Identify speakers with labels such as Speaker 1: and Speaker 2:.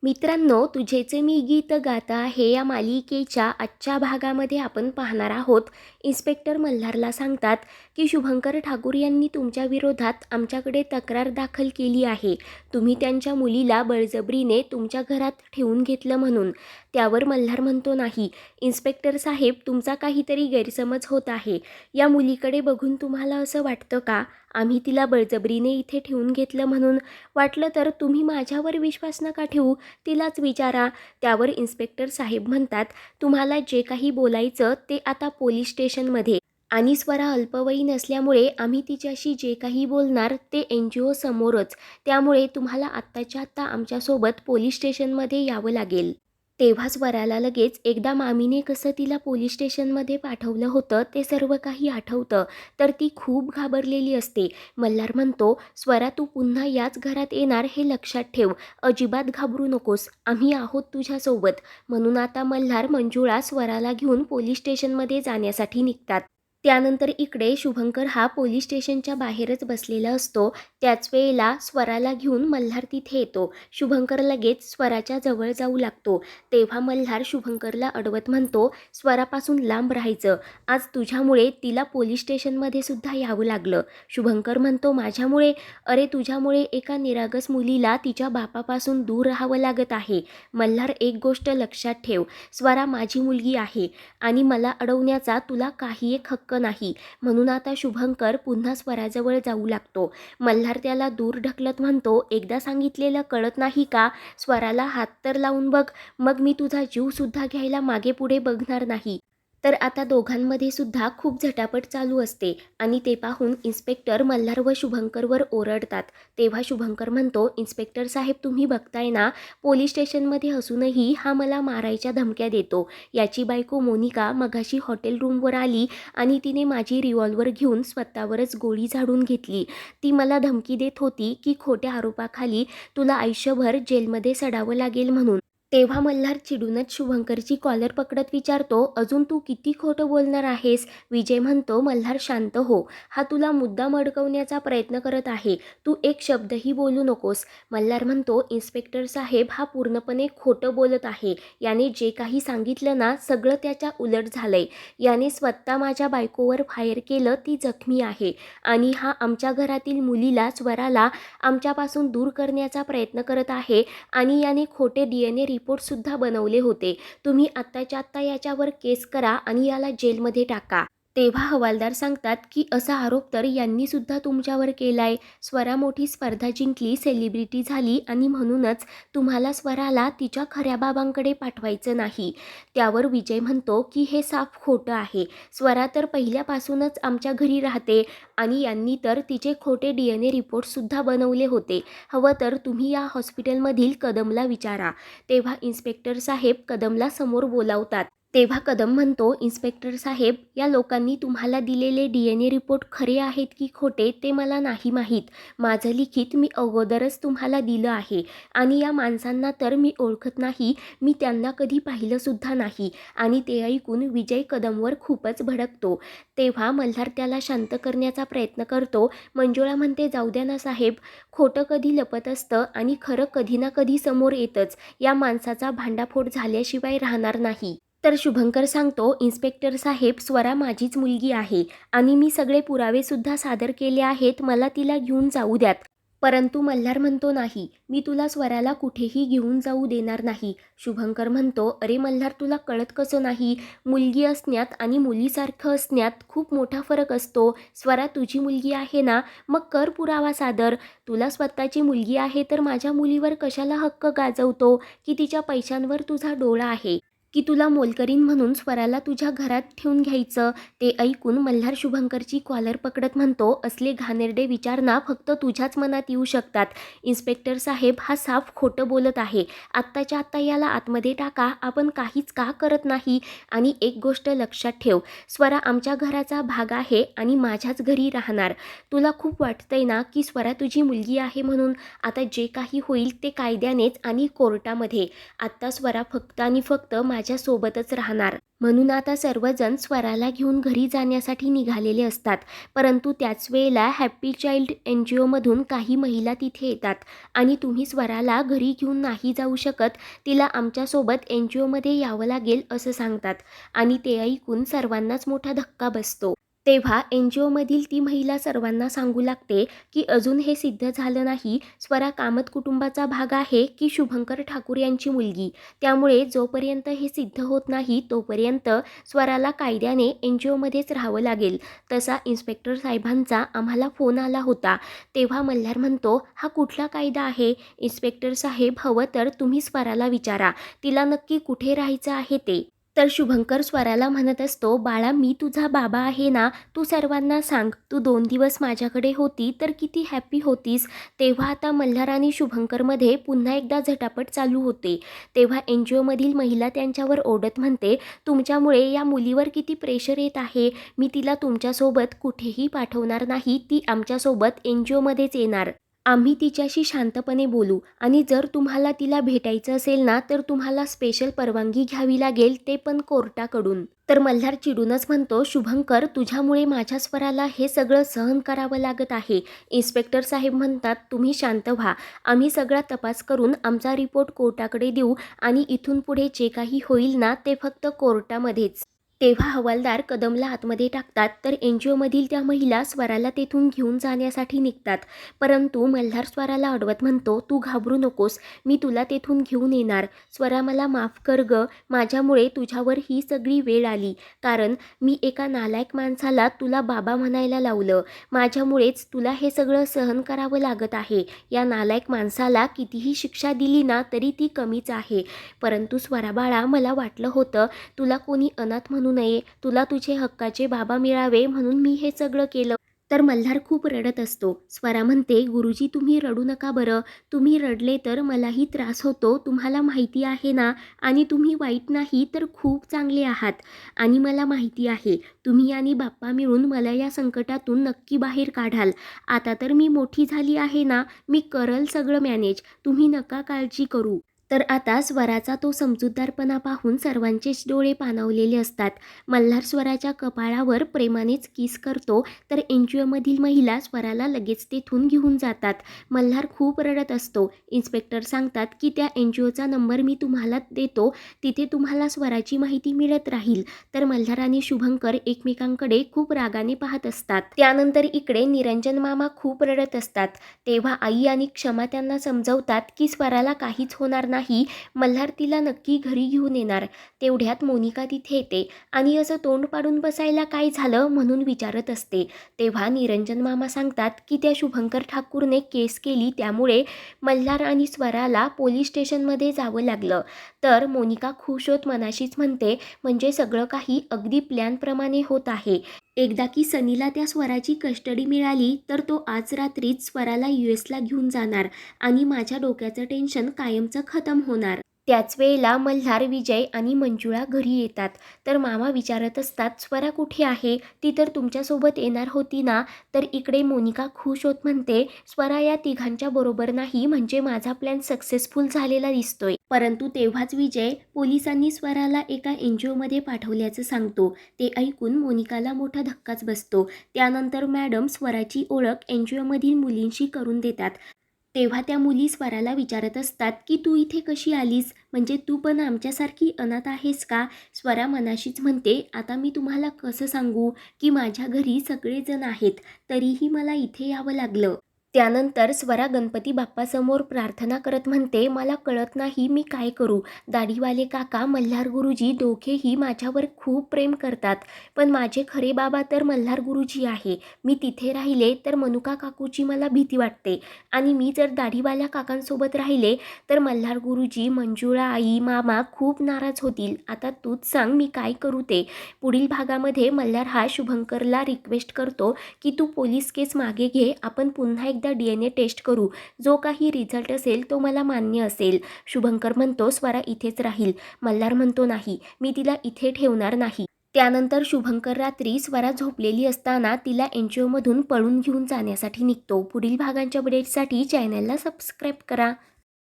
Speaker 1: मित्रांनो, तुझेचे मी गीत गाता आहे या मालिकेच्या आजच्या भागामध्ये आपण पाहणार आहोत. इन्स्पेक्टर मल्हारला सांगतात की शुभंकर ठाकूर यांनी तुमच्या विरोधात आमच्याकडे तक्रार दाखल केली आहे. तुम्ही त्यांच्या मुलीला बळजबरीने तुमच्या घरात ठेवून घेतलं म्हणून. त्यावर मल्हार म्हणतो, नाही इन्स्पेक्टर साहेब, तुमचा काहीतरी गैरसमज होत आहे. या मुलीकडे बघून तुम्हाला असं वाटतं का आम्ही तिला बळजबरीने इथे ठेवून घेतलं म्हणून? वाटलं तर तुम्ही माझ्यावर विश्वास नका ठेवू, तिलाच विचारा. त्यावर इन्स्पेक्टर साहेब म्हणतात, तुम्हाला जे काही बोलायचं ते आता पोलीस स्टेशनमध्ये. आणि स्वरा अल्पवयीन असल्यामुळे आम्ही तिच्याशी जे काही बोलणार ते NGO समोरच. त्यामुळे तुम्हाला आत्ताच्या आत्ता आमच्यासोबत पोलीस स्टेशनमध्ये यावं लागेल. तेव्हा स्वराला लगेच एकदा मामीने कसं तिला पोलीस स्टेशनमध्ये पाठवलं होतं ते सर्व काही आठवतं. तर ती खूप घाबरलेली असते. मल्हार म्हणतो, स्वरा तू पुन्हा याच घरात येणार हे लक्षात ठेव. अजिबात घाबरू नकोस, आम्ही आहोत तुझ्यासोबत. म्हणून आता मल्हार मंजुळा स्वराला घेऊन पोलीस स्टेशनमध्ये जाण्यासाठी निघतात. त्यानंतर इकडे शुभंकर हा पोलीस स्टेशनच्या बाहेरच बसलेला असतो. त्याच वेळेला स्वराला घेऊन मल्हार तिथे येतो. शुभंकर लगेच स्वराच्या जवळ जाऊ लागतो. तेव्हा मल्हार शुभंकरला अडवत म्हणतो, स्वरापासून लांब राहायचं. आज तुझ्यामुळे तिला पोलीस स्टेशनमध्ये सुद्धा यावं लागलं. शुभंकर म्हणतो, माझ्यामुळे? अरे तुझ्यामुळे एका निरागस मुलीला तिच्या बापापासून दूर राहावं लागत आहे. मल्हार, एक गोष्ट लक्षात ठेव, स्वरा माझी मुलगी आहे आणि मला अडवण्याचा तुला काही एक हक्क नाही. म्हणून आता शुभंकर पुन्हा स्वराजवळ जाऊ लागतो. मल्हार त्याला दूर ढकलत म्हणतो, एकदा सांगितलेलं कळत नाही का? स्वराला हात तर लावून बघ, मग मी तुझा जीव सुद्धा घ्यायला मागे पुढे बघणार नाही. तर आता दोघांमध्ये सुद्धा खूप झटापट चालू असते आणि ते पाहून इन्स्पेक्टर मल्हार व शुभंकरवर ओरडतात. तेव्हा शुभंकर म्हणतो, इन्स्पेक्टर साहेब, तुम्ही बघताय ना, पोलीस स्टेशनमध्ये असूनही हा मला मारायच्या धमक्या देतो. याची बायको मोनिका मगाशी हॉटेल रूमवर आली आणि तिने माझी रिव्हॉल्वर घेऊन स्वतःवरच गोळी झाडून घेतली. ती मला धमकी देत होती की खोट्या आरोपाखाली तुला आयुष्यभर जेलमध्ये सडावं लागेल म्हणून. तेव्हा मल्हार चिडूनच शुभंकरची कॉलर पकडत विचारतो, अजून तू किती खोटं बोलणार आहेस? विजय म्हणतो, मल्हार शांत हो, हा तुला मुद्दाम अडकवण्याचा प्रयत्न करत आहे. तू एक शब्दही बोलू नकोस. मल्हार म्हणतो, इन्स्पेक्टर साहेब, हा पूर्णपणे खोटं बोलत आहे. याने जे काही सांगितलं ना, सगळं त्याच्या उलट झालंय. याने स्वतः माझ्या बायकोवर फायर केलं, ती जखमी आहे. आणि हा आमच्या घरातील मुलीला, स्वराला आमच्यापासून दूर करण्याचा प्रयत्न करत आहे. आणि याने खोटे DNA रिपोर्टसुद्धा बनवले होते. तुम्ही आत्ताच्या आत्ता याच्यावर केस करा आणि याला जेलमध्ये टाका. तेव्हा हवालदार सांगतात की असा आरोप तर यांनी सुद्धा तुमच्यावर केलाय. स्वरा मोठी स्पर्धा जिंकली, सेलिब्रिटी झाली आणि म्हणूनच तुम्हाला स्वराला तिच्या खऱ्या बाबांकडे पाठवायचं नाही. त्यावर विजय म्हणतो की हे साफ खोटं आहे. स्वरा तर पहिल्यापासूनच आमच्या घरी राहते आणि यांनी तर तिचे खोटे DNA रिपोर्टसुद्धा बनवले होते. हवं तर तुम्ही या हॉस्पिटलमधील कदमला विचारा. तेव्हा इन्स्पेक्टर साहेब कदमला समोर बोलावतात. तेव्हा कदम म्हणतो, इन्स्पेक्टर साहेब, या लोकांनी तुम्हाला दिलेले DNA रिपोर्ट खरे आहेत की खोटे ते मला नाही माहीत. माझं लिखित मी अगोदरच तुम्हाला दिलं आहे आणि या माणसांना तर मी ओळखत नाही, मी त्यांना कधी पाहिलंसुद्धा नाही. आणि ते ऐकून विजय कदमवर खूपच भडकतो. तेव्हा मल्हार त्याला शांत करण्याचा प्रयत्न करतो. मंजुळा म्हणते, जाऊ द्या ना साहेब, खोटं कधी लपत असतं आणि खरं कधी ना कधी समोर येतच. या माणसाचा भांडाफोड झाल्याशिवाय राहणार नाही. तर शुभंकर सांगतो, इन्स्पेक्टर साहेब, स्वरा माझीच मुलगी आहे आणि मी सगळे पुरावेसुद्धा सादर केले आहेत, मला तिला घेऊन जाऊ द्यात. परंतु मल्हार म्हणतो, नाही, मी तुला स्वराला कुठेही घेऊन जाऊ देणार नाही. शुभंकर म्हणतो, अरे मल्हार, तुला कळत कसं नाही? मुलगी असण्यात आणि मुलीसारखं असण्यात खूप मोठा फरक असतो. स्वरा तुझी मुलगी आहे ना, मग कर पुरावा सादर. तुला स्वतःची मुलगी आहे तर माझ्या मुलीवर कशाला हक्क गाजवतो की तिच्या पैशांवर तुझा डोळा आहे की तुला मोलकरीण म्हणून स्वराला तुझ्या घरात ठेवून घ्यायचं? ते ऐकून मल्हार शुभंकरची कॉलर पकडत म्हणतो, असले घाणेरडे विचार ना फक्त तुझ्याच मनात येऊ शकतात. इन्स्पेक्टर साहेब, हा साफ खोटं बोलत आहे. आत्ताच्या आत्ता याला आतमध्ये टाका, आपण काहीच का करत नाही. आणि एक गोष्ट लक्षात ठेव, स्वरा आमच्या घराचा भाग आहे आणि माझ्याच घरी राहणार. तुला खूप वाटतंय ना की स्वरा तुझी मुलगी आहे म्हणून? आता जे काही होईल ते कायद्यानेच आणि कोर्टामध्ये. आत्ता स्वरा फक्त आणि फक्त माझ्यासोबतच राहणार. म्हणून आता सर्वजण स्वराला घेऊन घरी जाण्यासाठी निघालेले असतात. परंतु त्याच वेळेला हॅपी चाइल्ड NGOमधून काही महिला तिथे येतात आणि तुम्ही स्वराला घरी घेऊन नाही जाऊ शकत, तिला आमच्यासोबत NGOमध्ये यावं लागेल असं सांगतात. आणि ते ऐकून सर्वांनाच मोठा धक्का बसतो. तेव्हा NGOमधील ती महिला सर्वांना सांगू लागते की अजून हे सिद्ध झालं नाही, स्वरा कामत कुटुंबाचा भाग आहे की शुभंकर ठाकूर यांची मुलगी. त्यामुळे जोपर्यंत हे सिद्ध होत नाही तोपर्यंत स्वराला कायद्याने NGOमध्येच राहावं लागेल. तसा इन्स्पेक्टर साहेबांचा आम्हाला फोन आला होता. तेव्हा मल्हार म्हणतो, हा कुठला कायदा आहे? इन्स्पेक्टर साहेब, हवं तर तुम्ही स्वराला विचारा, तिला नक्की कुठे राहायचं आहे ते. तर शुभंकर स्वराला म्हणत असतो, बाळा मी तुझा बाबा आहे ना, तू सर्वांना सांग, तू 2 दिवस माझ्याकडे होती तर किती हॅपी होतीस. तेव्हा आता मल्हार आणि शुभंकरमध्ये पुन्हा एकदा झटापट चालू होते. तेव्हा NGOमधील महिला त्यांच्यावर ओरडत म्हणते, तुमच्यामुळे या मुलीवर किती प्रेशर येत आहे. मी तिला तुमच्यासोबत कुठेही पाठवणार नाही, ती आमच्यासोबत NGOमध्येच येणार. आम्ही तिच्याशी शांतपणे बोलू आणि जर तुम्हाला तिला भेटायचं असेल ना तर तुम्हाला स्पेशल परवानगी घ्यावी लागेल, ते पण कोर्टाकडून. तर मल्हार चिडूनच म्हणतो, शुभंकर तुझ्यामुळे माझ्या स्वराला हे सगळं सहन करावं लागत आहे. इन्स्पेक्टर साहेब म्हणतात, तुम्ही शांत व्हा, आम्ही सगळा तपास करून आमचा रिपोर्ट कोर्टाकडे देऊ आणि इथून पुढे जे काही होईल ना ते फक्त कोर्टामध्येच. तेव्हा हवालदार कदमला आतमध्ये टाकतात. तर NGOमधील त्या महिला स्वराला तेथून घेऊन जाण्यासाठी निघतात. परंतु मल्हार स्वराला अडवत म्हणतो, तू घाबरू नकोस, मी तुला तेथून घेऊन येणार. स्वरा मला माफ कर ग, माझ्यामुळे तुझ्यावर ही सगळी वेळ आली. कारण मी एका नालायक माणसाला तुला बाबा म्हणायला लावलं. माझ्यामुळेच तुला हे सगळं सहन करावं लागत आहे. या नालायक माणसाला कितीही शिक्षा दिली ना तरी ती कमीच आहे. परंतु स्वरा बाळा, मला वाटलं होतं तुला कोणी अनाथ म्हणू नये, तुला तुझे हक्काचे बाबा मिळावे म्हणून मी हे सगळं केलं. तर मल्हार खूप रडत असतो. स्वरा म्हणते, गुरुजी तुम्ही रडू नका बरं, तुम्ही रडले तर मलाही त्रास होतो, तुम्हाला माहिती आहे ना. आणि तुम्ही वाईट नाही तर खूप चांगले आहात. आणि मला माहिती आहे तुम्ही आणि बाप्पा मिळून मला या संकटातून नक्की बाहेर काढाल. आता तर मी मोठी झाली आहे ना, मी करल सगळं मॅनेज, तुम्ही नका काळजी करू. तर आता स्वराचा तो समजूतदारपणा पाहून सर्वांचेच डोळे पाणावलेले असतात. मल्हार स्वराच्या कपाळावर प्रेमानेच किस करतो. तर NGOमधील महिला स्वराला लगेच तेथून घेऊन जातात. मल्हार खूप रडत असतो. इन्स्पेक्टर सांगतात की त्या NGOचा नंबर मी तुम्हाला देतो, तिथे तुम्हाला स्वराची माहिती मिळत राहील. तर मल्हार आणि शुभंकर एकमेकांकडे खूप रागाने पाहत असतात. त्यानंतर इकडे निरंजन मामा खूप रडत असतात. तेव्हा आई आणि क्षमा त्यांना समजवतात की स्वराला काहीच होणार नाही, मल्हार तिला नक्की घरी घेऊन येणार. तेवढ्यात मोनिका तिथे येते आणि असं तोंड पाडून बसायला काय झालं म्हणून विचारत असते. तेव्हा निरंजन मामा सांगतात की त्या शुभंकर ठाकूरने केस केली, त्यामुळे मल्हार आणि स्वराला पोलीस स्टेशनमध्ये जावं लागलं. तर मोनिका खुश होत मनाशीच म्हणते, म्हणजे सगळं काही अगदी प्लॅनप्रमाणे होत आहे. एकदा की सनीला त्या स्वराची कस्टडी मिळाली तर तो आज रात्रीच स्वराला USला घेऊन जाणार आणि माझ्या डोक्याचं टेन्शन कायमचं खतम होणार. त्याच वेळेला मल्हार, विजय आणि मंजुळा घरी येतात. तर मामा विचारत असतात, स्वरा कुठे आहे? ती तर तुमच्यासोबत येणार होती ना. तर इकडे मोनिका खुश होत म्हणते, स्वरा या तिघांच्या बरोबर नाही, म्हणजे माझा प्लॅन सक्सेसफुल झालेला दिसतोय. परंतु तेव्हाच विजय पोलिसांनी स्वराला एका NGOमध्ये पाठवल्याचं सांगतो. ते ऐकून मोनिकाला मोठा धक्काच बसतो. त्यानंतर मॅडम स्वराची ओळख NGOमधील मुलींशी करून देतात. तेव्हा त्या मुली स्वराला विचारत असतात की तू इथे कशी आलीस, म्हणजे तू पण आमच्यासारखी अनाथ आहेस का? स्वरा मनाशीच म्हणते, आता मी तुम्हाला कसं सांगू की माझ्या घरी सगळेजण आहेत, तरीही मला इथे यावं लागलं. त्यानंतर स्वरा गणपती बाप्पासमोर प्रार्थना करत म्हणते, मला कळत नाही मी काय करू. दाढीवाले काका, मल्हार गुरुजी दोघेही माझ्यावर खूप प्रेम करतात, पण माझे खरे बाबा तर मल्हार गुरुजी आहे. मी तिथे राहिले तर मनुका काकूची मला भीती वाटते आणि मी जर दाढीवाल्या काकांसोबत राहिले तर मल्हार गुरुजी, मंजुळा आई, मामा खूप नाराज होतील. आता तूच सांग मी काय करू ते. पुढील भागामध्ये मल्हार हा शुभंकरला रिक्वेस्ट करतो की तू पोलीस केस मागे घे, आपण पुन्हा एकदा DNA टेस्ट करू, जो काही रिझल्ट असेल तो मला मान्य असेल. शुभंकर म्हणतो, स्वरा इथेच राहील. मल्हार म्हणतो, नाही, मी तिला इथे ठेवणार नाही. त्यानंतर शुभंकर रात्री स्वरा झोपलेली असताना तिला NGOमधून पळून घेऊन जाण्यासाठी निघतो. पुढील भागांच्या अपडेट्ससाठी चॅनलला सबस्क्राईब करा.